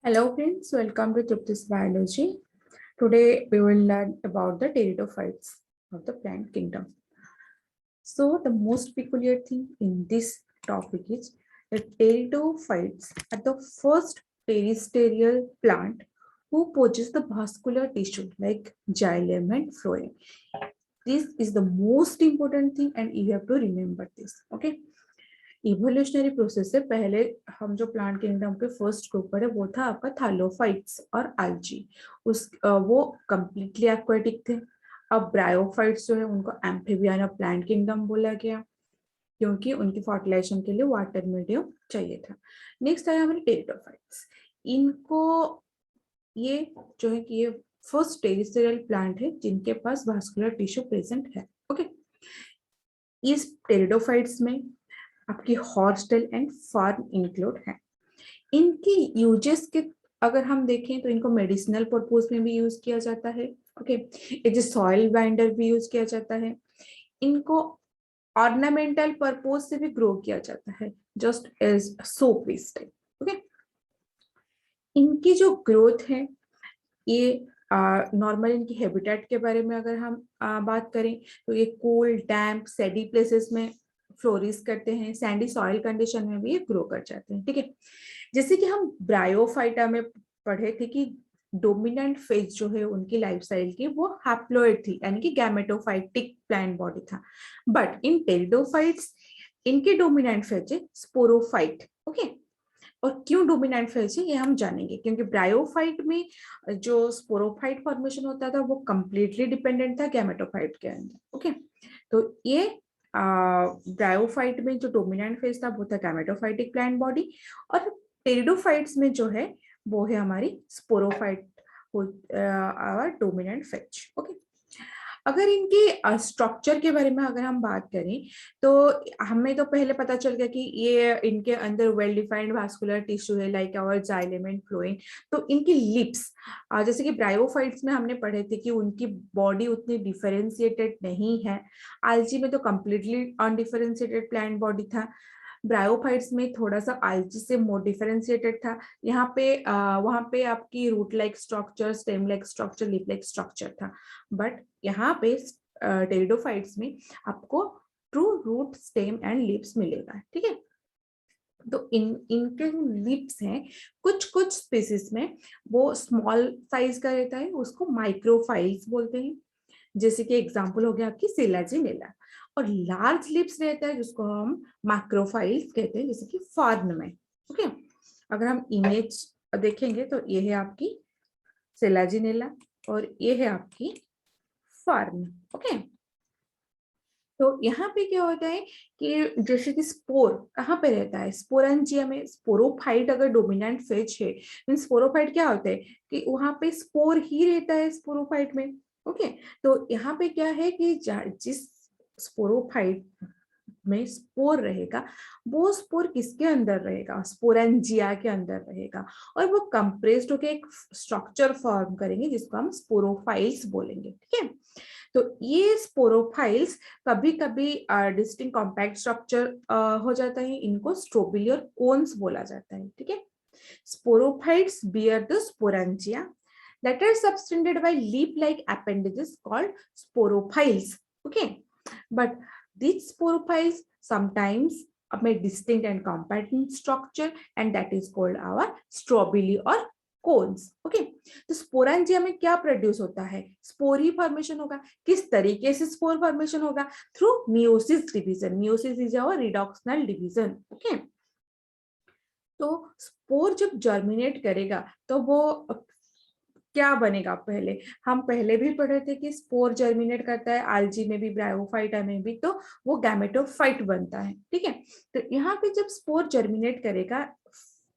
Hello friends, welcome to Triptis Biology. Today we will learn about the pteridophytes of the plant kingdom. So the most peculiar thing in this topic is that pteridophytes are the first terrestrial plant who possess the vascular tissue like xylem and phloem. This is the most important thing and you have to remember this. Okay. Evolutionary process से पहले हम जो plant kingdom के first group पढ़े वो था आपका थालोफाइट्स और आल्जी। वो कंप्लीटली एक्वाटिक थे। अब ब्रायोफाइट्स जो है उनको एम्फीबियन ऑफ प्लांट किंगडम बोला गया क्योंकि उनकी फर्टिलाइजेशन के लिए वाटर मीडियम चाहिए था। नेक्स्ट आया हमारे टेरिडोफाइट्स। इनको ये जो है कि ये फर्स्ट टेरिस्टेरियल प्लांट है जिनके पास वास्कुलर टिश्यू प्रेजेंट है। ओके, इस टेरिडोफाइट्स में आपकी हॉर्स्टेल एंड फार्म इंक्लूड है। इनकी यूजेस के अगर हम देखें तो इनको मेडिसिनल पर्पस में भी यूज किया जाता है। Okay, as a soil binder भी यूज किया जाता है। इनको ऑर्नामेंटल पर्पस से भी ग्रो किया जाता है, just as soap waste. Okay, इनकी जो ग्रोथ है ये नॉर्मल इनकी हैबिटेट के बारे में अगर हम बात करें तो ये कोल्ड डैम्प सैडी प्लेसेस में फ्लोरिश करते हैं, सैंडी सॉइल कंडीशन में भी ये ग्रो कर जाते हैं। ठीक है, जैसे कि हम ब्रायोफाइटा में पढ़े थे कि डोमिनेंट फेज जो है उनकी लाइफ साइकिल की वो हैप्लॉइड थी, यानी कि गैमेटोफाइटिक प्लांट बॉडी था। बट इन टेरिडोफाइट्स इनके डोमिनेंट फेज है स्पोरोफाइट। ओके, और क्यों डोमिनेंट फेज है ये हम जानेंगे, क्योंकि ब्रायोफाइट में जो स्पोरोफाइट फॉर्मेशन होता था वो कंप्लीटली डिपेंडेंट था गैमेटोफाइट के अंदर। ओके, तो ये ब्रायोफाइट में जो डोमिनेंट फेज था वो था गैमेटोफाइटिक प्लांट बॉडी, और टेरिडोफाइट्स में जो है वो है हमारी स्पोरोफाइट डोमिनेंट फेज। ओके, अगर इनके स्ट्रक्चर के बारे में अगर हम बात करें तो हमें तो पहले पता चल गया कि ये इनके अंदर वेल डिफाइंड वास्कुलर टिश्यू है like our xylem and phloem. तो इनकी लिप्स, जैसे कि ब्रायोफाइट्स में हमने पढ़े थे कि उनकी बॉडी उतनी डिफरेंशिएटेड नहीं है। आल्जी में तो कंप्लीटली अनडिफरेंशिएटेड प्लांट बॉडी था। ब्रायोफाइट्स में थोड़ा सा आल्जी से मोर डिफरेंशिएटेड था। यहाँ पे वहां पे आपकी root like structure, stem like structure, leaf like structure था। बट यहाँ पे टेरिडोफाइट्स में आपको true root, stem and leaves मिलेगा। ठीक है, तो इनके जो लिप्स हैं कुछ कुछ स्पीसीज में वो स्मॉल साइज का रहता है, उसको माइक्रोफाइल्स बोलते हैं। जैसे कि एग्जांपल हो गया आपकी सिलाजिनेला। और लार्ज लिप्स रहता है जिसको हम मैक्रोफाइल्स कहते हैं, जैसे कि फर्न में। ओके, अगर हम इमेज देखेंगे तो ये है आपकी सिलाजिनेला और ये है आपकी फर्न। ओके, तो यहाँ पे क्या होता है कि जैसे कि स्पोर कहाँ पे रहता है, स्पोरेंजिया में। स्पोरोफाइट अगर डोमिनेंट फेज है, मीन स्पोरोफाइट क्या होता है कि वहां पे स्पोर ही रहता है स्पोरोफाइट में। ओके, तो यहाँ पे क्या है कि जिस स्पोरोफाइट में स्पोर रहेगा वो स्पोर किसके अंदर रहेगा, स्पोरेंजिया के अंदर रहेगा, और वो कंप्रेस्ड होकर एक स्ट्रक्चर फॉर्म करेंगे जिसको हम स्पोरोफाइल्स बोलेंगे। ठीक है, तो ये स्पोरोफाइल्स कभी कभी डिस्टिंक्ट कॉम्पैक्ट स्ट्रक्चर हो जाता है, इनको स्ट्रोबिली और कोन्स बोला जाता है। ठीक है, sporophytes bear the sporangia that are subtended by leaf-like appendages called sporophytes. Okay, but these sporophytes sometimes make distinct and compact in structure, and that is called our strobili or cones. Okay, तो sporangia में क्या produce होता है, spore ही formation होगा। किस तरीके से spore formation होगा, through meiosis division. Meiosis is our reductional division. Okay, तो स्पोर जब जर्मिनेट करेगा तो वो क्या बनेगा, पहले हम पहले भी पढ़े थे कि स्पोर जर्मिनेट करता है आल्जी में भी, ब्रायोफाइटा में भी, तो वो गैमेटोफाइट बनता है। ठीक है, तो यहाँ पे जब स्पोर जर्मिनेट करेगा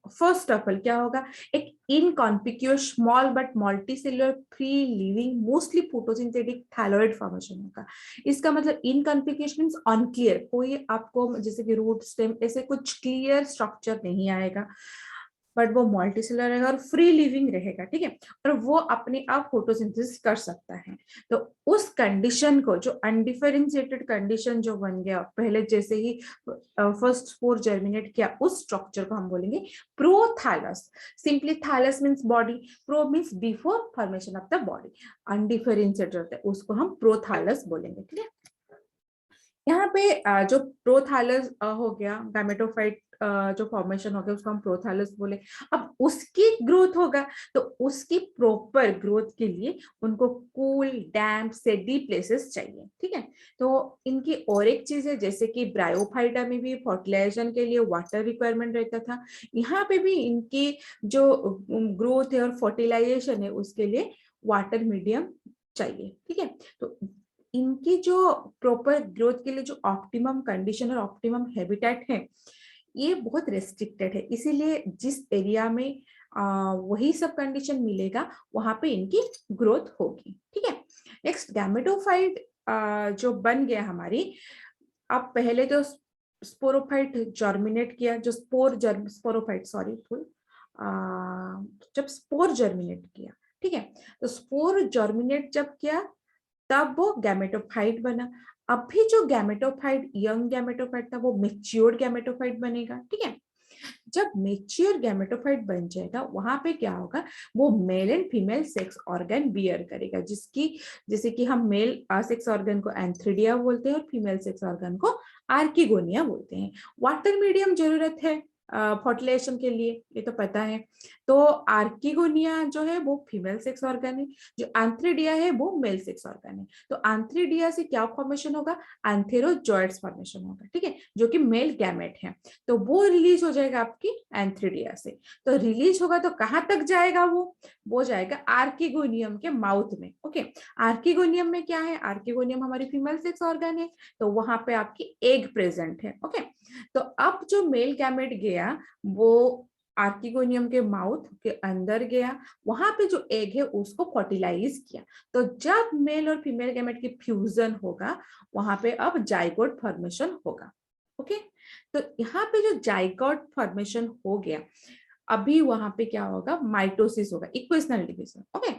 फर्स्ट ऑफ ऑल क्या होगा, एक inconspicuous small but multicellular free living mostly photosynthetic thalloid formation होगा। इसका मतलब इनकॉन्स्पिक्यूअस मींस अनक्लियर, कोई आपको जैसे कि रूट स्टेम ऐसे कुछ क्लियर स्ट्रक्चर नहीं आएगा। बट वो मल्टीसेलुलर रहेगा और फ्री लिविंग रहेगा, ठीक है, और वो अपने आप फोटोसिंथेसिस कर सकता है। तो उस कंडीशन को, जो अनडिफरेंशिएटेड कंडीशन जो बन गया पहले जैसे ही फर्स्ट स्पोर जर्मिनेट किया, उस स्ट्रक्चर को हम बोलेंगे prothallus. Simply thallus means body, pro means before formation of the body, undifferentiated होता है उसको हम प्रोथैलस बोलेंगे, ठीक है। यहाँ पे जो प्रोथैलस हो गया, गैमेटोफाइट जो फॉर्मेशन हो गया उसको हम प्रोथैलस बोले। अब उसकी ग्रोथ होगा तो उसकी प्रॉपर ग्रोथ के लिए उनको कूल, डैम्प, सेडी प्लेसेस चाहिए, ठीक है। तो इनकी और एक चीज है, जैसे कि ब्रायोफाइटा में भी फर्टिलाइजेशन के लिए वाटर रिक्वायरमेंट रहता था, यहाँ पे भी इनकी जो ग्रोथ है और फर्टिलाइजेशन है उसके लिए वाटर मीडियम चाहिए, ठीक है। तो इनकी जो प्रॉपर ग्रोथ के लिए जो ऑप्टिमम कंडीशन और ऑप्टिमम हैबिटेट है ये बहुत रेस्ट्रिक्टेड है, इसीलिए जिस एरिया में वही सब कंडीशन मिलेगा वहां पे इनकी ग्रोथ होगी, ठीक है। नेक्स्ट गैमेटोफाइट जो बन गया हमारी, अब पहले तो स्पोरोफाइट जर्मिनेट किया, जो स्पोरोफाइट सॉरी फुल जब स्पोर जर्मिनेट किया, ठीक है, तो स्पोर जर्मिनेट जब किया तब वो गैमेटोफाइट बना। अब भी जो गैमेटोफाइट यंग गैमेटोफाइट था वो मेच्योर्ड गैमेटोफाइट बनेगा, ठीक है। जब मेच्योर गैमेटोफाइट बन जाएगा वहां पे क्या होगा, वो male and female sex organ bear करेगा, जिसकी जैसे कि हम मेल सेक्स ऑर्गन को एंथ्रिडिया बोलते हैं और फीमेल सेक्स ऑर्गन को आर्किगोनिया बोलते हैं। वाटर मीडियम जरूरत है फर्टिलाइजेशन के लिए, ये तो पता है। तो आर्किगोनिया जो है वो फीमेल सेक्स ऑर्गन है, जो एंथ्रिडिया है वो मेल सेक्स ऑर्गन है। तो एंथ्रिडिया से क्या फॉर्मेशन होगा, एंथेरोजॉइड्स फॉर्मेशन होगा, ठीक है, जो कि मेल गैमेट है। तो वो रिलीज हो जाएगा आपकी एंथ्रिडिया से। तो रिलीज होगा तो कहां तक जाएगा, वो जाएगा आर्किगोनियम के माउथ में, ओके। आर्किगोनियम में क्या है, आर्किगोनियम हमारी फीमेल सेक्स ऑर्गन है, तो वहां पे आपकी एग प्रेजेंट है, ओके। तो अब जो मेल गैमेट गया वो आर्किगोनियम के माउथ के अंदर गया, वहां पे जो एग है उसको फर्टिलाइज किया। तो जब मेल और फीमेल गैमेट की फ्यूजन होगा वहां पे अब जाइगोट फॉर्मेशन होगा, ओके। तो यहाँ पे जो जाइगोट फॉर्मेशन हो गया, अभी वहां पे क्या होगा, माइटोसिस होगा, इक्वेशनल डिवीजन, ओके।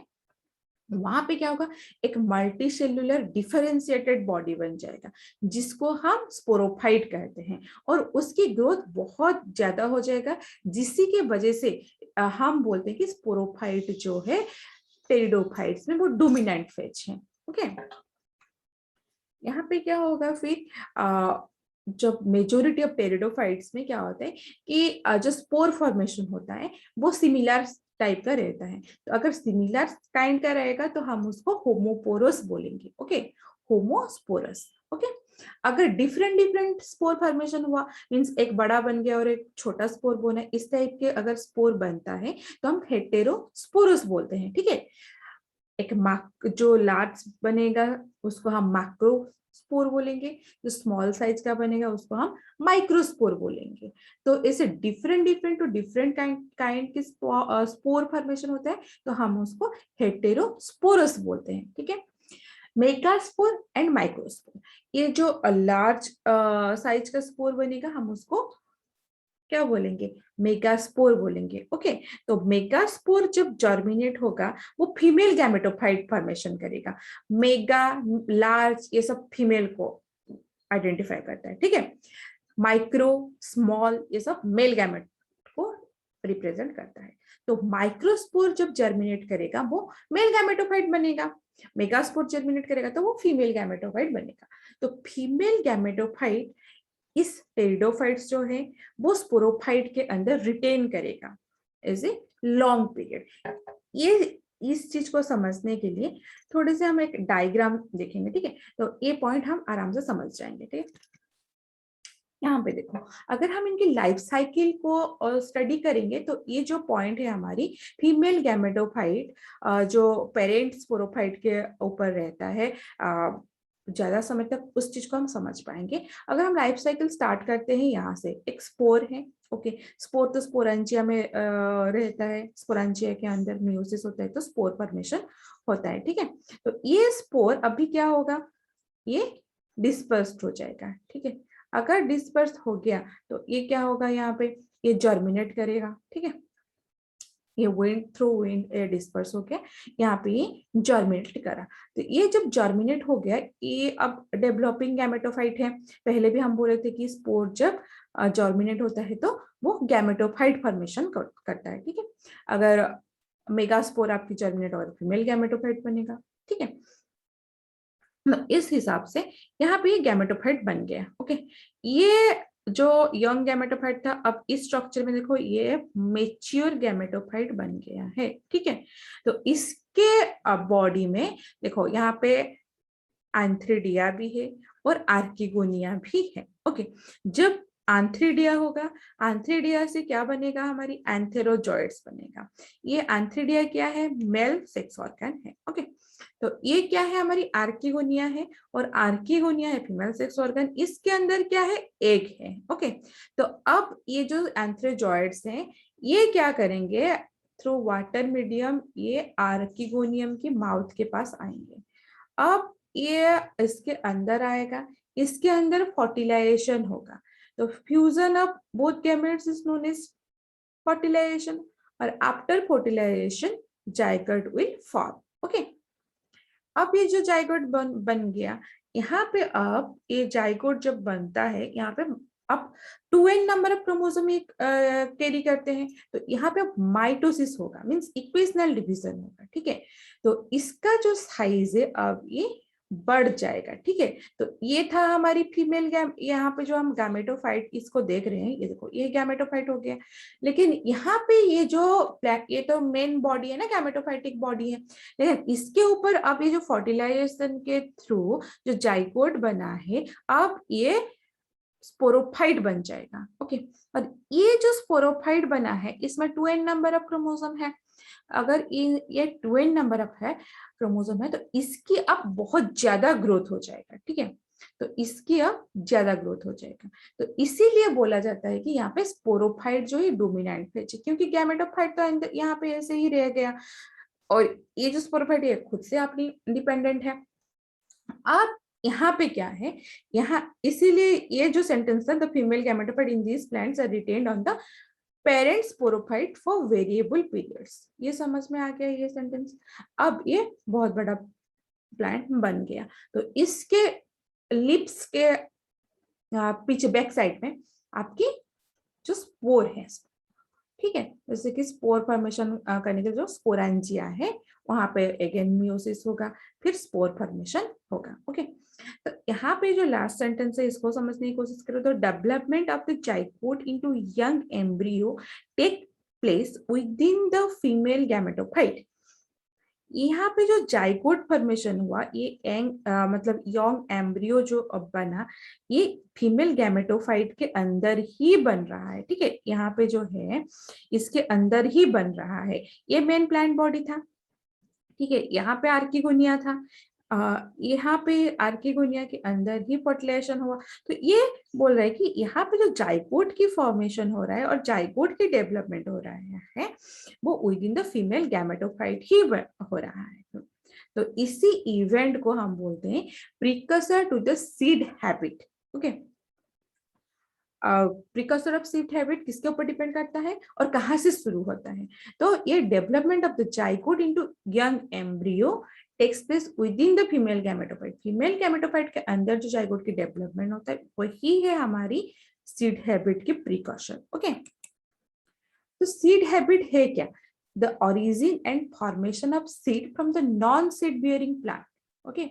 वहां पे क्या होगा, एक मल्टी सेल्यूलर डिफरेंशिएटेड बॉडी बन जाएगा जिसको हम स्पोरोफाइट कहते हैं, और उसकी ग्रोथ बहुत ज्यादा हो जाएगा, जिसी के वजह से हम बोलते हैं कि स्पोरोफाइट जो है टेरिडोफाइट्स में वो डोमिनेंट फेज है, ओके। यहाँ पे क्या होगा फिर, जब मेजोरिटी ऑफ टेरिडोफाइट्स में क्या होता है कि जो स्पोर फॉर्मेशन होता है वो सिमिलर टाइप का रहता है। तो अगर सिमिलर काइंड का रहेगा तो हम उसको होमोपोरस बोलेंगे, ओके, होमोस्पोरस, ओके। अगर डिफरेंट डिफरेंट स्पोर फॉर्मेशन हुआ, मींस एक बड़ा बन गया और एक छोटा स्पोर बना, इस टाइप के अगर स्पोर बनता है तो हम हेटेरोस्पोरस बोलते हैं, ठीक है। एक जो लार्ज बनेगा उसको हम मैक्रो स्पोर बोलेंगे, जो स्मॉल साइज का बनेगा उसको हम माइक्रोस्पोर बोलेंगे। तो ऐसे different different two different kind के स्पोर फॉर्मेशन होता है, तो हम उसको हेटेरोस्पोरस बोलते हैं, ठीक है। मेगास्पोर एंड माइक्रोस्पोर, ये जो लार्ज साइज का स्पोर बनेगा हम उसको क्या बोलेंगे, मेगास्पोर बोलेंगे, ओके। तो मेगास्पोर जब जर्मिनेट होगा वो फीमेल गैमेटोफाइट फॉर्मेशन करेगा। मेगा, लार्ज ये सब फीमेल को आइडेंटिफाई करता है, ठीक है। माइक्रो, स्मॉल ये सब मेल गैमेट को रिप्रेजेंट करता है। तो माइक्रोस्पोर जब जर्मिनेट करेगा वो मेल गैमेटोफाइट बनेगा, मेगास्पोर जर्मिनेट करेगा तो वो फीमेल गैमेटोफाइट बनेगा। तो फीमेल गैमेटोफाइट इस टेरिडोफाइट्स जो है वो स्पोरोफाइट के अंदर रिटेन करेगा एज ए लॉन्ग पीरियड। ये इस चीज को समझने के लिए थोड़े से हम एक डायग्राम देखेंगे, ठीक है, तो ये पॉइंट हम आराम से समझ जाएंगे, ठीक है। यहाँ पे देखो, अगर हम इनकी लाइफ साइकिल को स्टडी करेंगे तो ये जो पॉइंट है हमारी फीमेल गैमेटोफाइट जो पेरेंट स्पोरोफाइट के ऊपर रहता है ज्यादा समय तक, उस चीज को हम समझ पाएंगे। अगर हम लाइफ साइकिल स्टार्ट करते हैं यहाँ से, एक स्पोर है, ओके। स्पोर तो स्पोरेंजिया में रहता है, स्पोरेंजिया के अंदर मियोसिस होता है तो स्पोर फॉर्मेशन होता है, ठीक है। तो ये स्पोर अभी क्या होगा, ये डिस्पर्स्ड हो जाएगा, ठीक है। अगर डिस्पर्स हो गया तो ये क्या होगा, यहाँ पे ये जर्मिनेट करेगा, ठीक है। ये विंड थ्रू विंड डिस्पर्स हो गया, यहाँ पे ये जर्मिनेट करा। तो ये जब जर्मिनेट हो गया, ये अब डेवलपिंग गैमेटोफाइट है। पहले भी हम बोले थे कि स्पोर जब जर्मिनेट होता है तो वो गैमेटोफाइट फॉर्मेशन करता है, ठीक है। अगर मेगास्पोर आपकी जर्मिनेट और फीमेल गैमेटोफाइट बनेगा, ठीक है। इस हिसाब से यहाँ पे ये गैमेटोफाइट बन गया, ओके। ये जो यंग गैमेटोफाइट था, अब इस स्ट्रक्चर में देखो ये मेच्योर गैमेटोफाइट बन गया है, ठीक है। तो इसके बॉडी में देखो यहाँ पे एंथ्रिडिया भी है और आर्किगोनिया भी है, ओके। जब एंथ्रिडिया होगा, एंथ्रिडिया से क्या बनेगा, हमारी एंथेरोजॉइड्स बनेगा। ये एंथ्रिडिया क्या है, मेल सेक्स ऑर्गन है, ओके। तो ये क्या है, हमारी आर्किगोनिया है, और आर्किगोनिया है फीमेल सेक्स ऑर्गन। इसके अंदर क्या है, एग है, ओके। तो अब ये जो एंथ्रोजॉइड्स हैं, ये क्या करेंगे, थ्रू वाटर मीडियम ये आर्किगोनियम की माउथ के पास आएंगे। अब ये इसके अंदर आएगा, इसके अंदर फर्टिलाइजेशन होगा। तो fusion of both gametes is known as fertilisation, और after fertilisation zygote will form, okay. अब ये जो जाइगोट बन गया, यहाँ पे अब ये जाइगोट जब बनता है, यहाँ पे अब 2n number of chromosome carry करते हैं, तो यहाँ पे अब माइटोसिस होगा, मींस इक्वेशनल डिवीजन होगा, ठीक है। तो इसका जो साइज है अब ये बढ़ जाएगा, ठीक है। तो ये था हमारी फीमेल गैम, यहाँ पे जो हम गैमेटोफाइट इसको देख रहे हैं, ये देखो ये गैमेटोफाइट हो गया। लेकिन यहाँ पे ये जो ये तो मेन बॉडी है ना, गैमेटोफाइटिक बॉडी है, लेकिन इसके ऊपर अब ये जो फर्टिलाइजेशन के थ्रू जो जाइगोट बना है, अब ये स्पोरोफाइट बन जाएगा, ओके। और ये जो स्पोरोफाइट बना है, इसमें 2n नंबर ऑफ क्रोमोसोम है। अगर ये 2n नंबर ऑफ है क्रोमोसोम है, तो इसकी अब बहुत ज्यादा ग्रोथ हो जाएगा, ठीक है। तो इसकी अब ज्यादा ग्रोथ हो जाएगा। तो इसीलिए बोला जाता है कि यहाँ पे स्पोरोफाइट जो है डोमिनेंट फेज है, क्योंकि गैमेटोफाइट तो यहाँ पे ऐसे ही रह गया, और ये जो स्पोरोफाइट है खुद से अपनी इंडिपेंडेंट है। अब यहाँ पे क्या है, यहाँ इसीलिए ये जो सेंटेंस था, the female gametophyte in these plants are retained on the parent sporophyte for variable periods. ये समझ में आ गया ये सेंटेंस। अब ये बहुत बड़ा प्लांट बन गया। तो इसके लिप्स के पीछे बैक साइड में आपकी जो स्पोर है, ठीक है, जैसे कि स्पोर फॉर्मेशन करने के जो स्पोरेंजिया है, वहां पे अगेन मियोसिस होगा, फिर स्पोर फॉर्मेशन होगा, ओके। तो यहाँ पे जो लास्ट सेंटेंस है इसको समझने की कोशिश करो। तो development of the zygote into young embryo take place within the female gametophyte. यहाँ पे जो जाइगोट फॉर्मेशन हुआ, ये मतलब यंग एम्ब्रियो जो अब बना, ये फीमेल गैमेटोफाइट के अंदर ही बन रहा है, ठीक है। यहाँ पे जो है इसके अंदर ही बन रहा है। ये मेन प्लांट बॉडी था, ठीक है। यहाँ पे आर्किगोनिया था, यहाँ पे आर्किगोनिया के अंदर ही फर्टिलाइजेशन हुआ। तो ये बोल रहा है कि यहाँ पे जो जाइगोट की फॉर्मेशन हो रहा है और जाइगोट की डेवलपमेंट हो रहा है, वो within the female gametophyte ही हो रहा है। तो इसी इवेंट को हम बोलते हैं precursor to the seed habit, okay. Precursor of seed habit किसके ऊपर डिपेंड करता है और कहाँ से शुरू होता है। तो ये development of the zygote into young embryo takes place within the female gametophyte. Female gametophyte के अंदर जो जाइगोट की डेवलपमेंट होता है, वही है हमारी सीड हैबिट की प्रिकॉशन, ओके। तो सीड हैबिट है क्या, the origin and formation of seed from the non seed bearing plant, okay.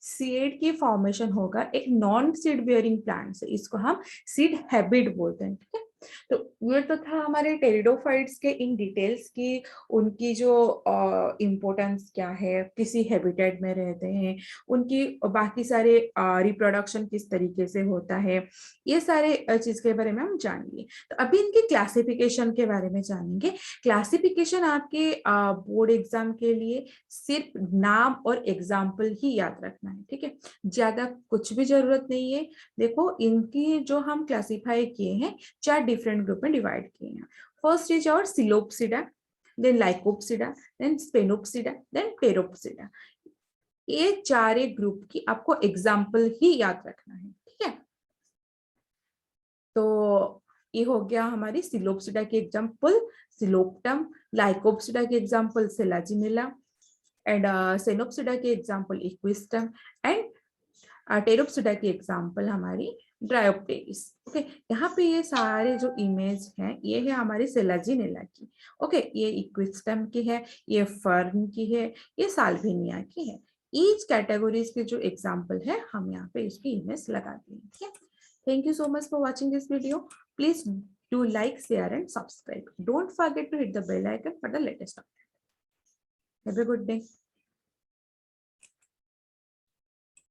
Seed की फॉर्मेशन होगा एक नॉन सीड बियरिंग प्लांट से, इसको हम सीड हैबिट बोलते हैं, ठीक है। तो ये तो था हमारे टेरिडोफाइट्स के इन डिटेल्स की, उनकी जो इम्पोर्टेंस क्या है, किसी हैबिटेट में रहते हैं, उनकी बाकी सारे रिप्रोडक्शन किस तरीके से होता है, ये सारे चीज के बारे में हम जानेंगे। तो अभी इनकी क्लासिफिकेशन के बारे में जानेंगे। क्लासिफिकेशन आपके बोर्ड एग्जाम के लिए सिर्फ नाम और एग्जाम्पल ही याद रखना है, ठीक है, ज्यादा कुछ भी जरूरत नहीं है। देखो इनकी जो हम क्लासिफाई किए हैं, 4 डिफरेंट ग्रुप में डिवाइड किए हैं। फर्स्ट इज और psilopsida, then lycopsida, then sphenopsida, then pteropsida. ये 4 ग्रुप की आपको एग्जाम्पल ही याद रखना है, ठीक है। तो ये हो गया हमारी सिलोप्सिडा की एग्जाम्पल सिलोप्टम, लाइकोप्सिडा की एग्जाम्पल सेलाजिनेला, एंड सेनोप्सिडा की एग्जाम्पल इक्विस्टम, एंड टेरोप्सिडा की एग्जाम्पल हमारी ड्रायोप्टेरिस। ओके, यहाँ पे ये सारे जो इमेज हैं ये है हमारी सेलाजिनेला की। ओके, ये इक्विस्टम की है, ये फर्न की है, ये साल्विनिया की है। ईच कैटेगरीज के जो एग्जाम्पल है हम यहाँ पे इसकी इमेज लगा देंगे। ठीक है, thank you so much for watching this video. Please do like, share and subscribe. Don't forget to hit the bell icon for the latest update. Have a good day.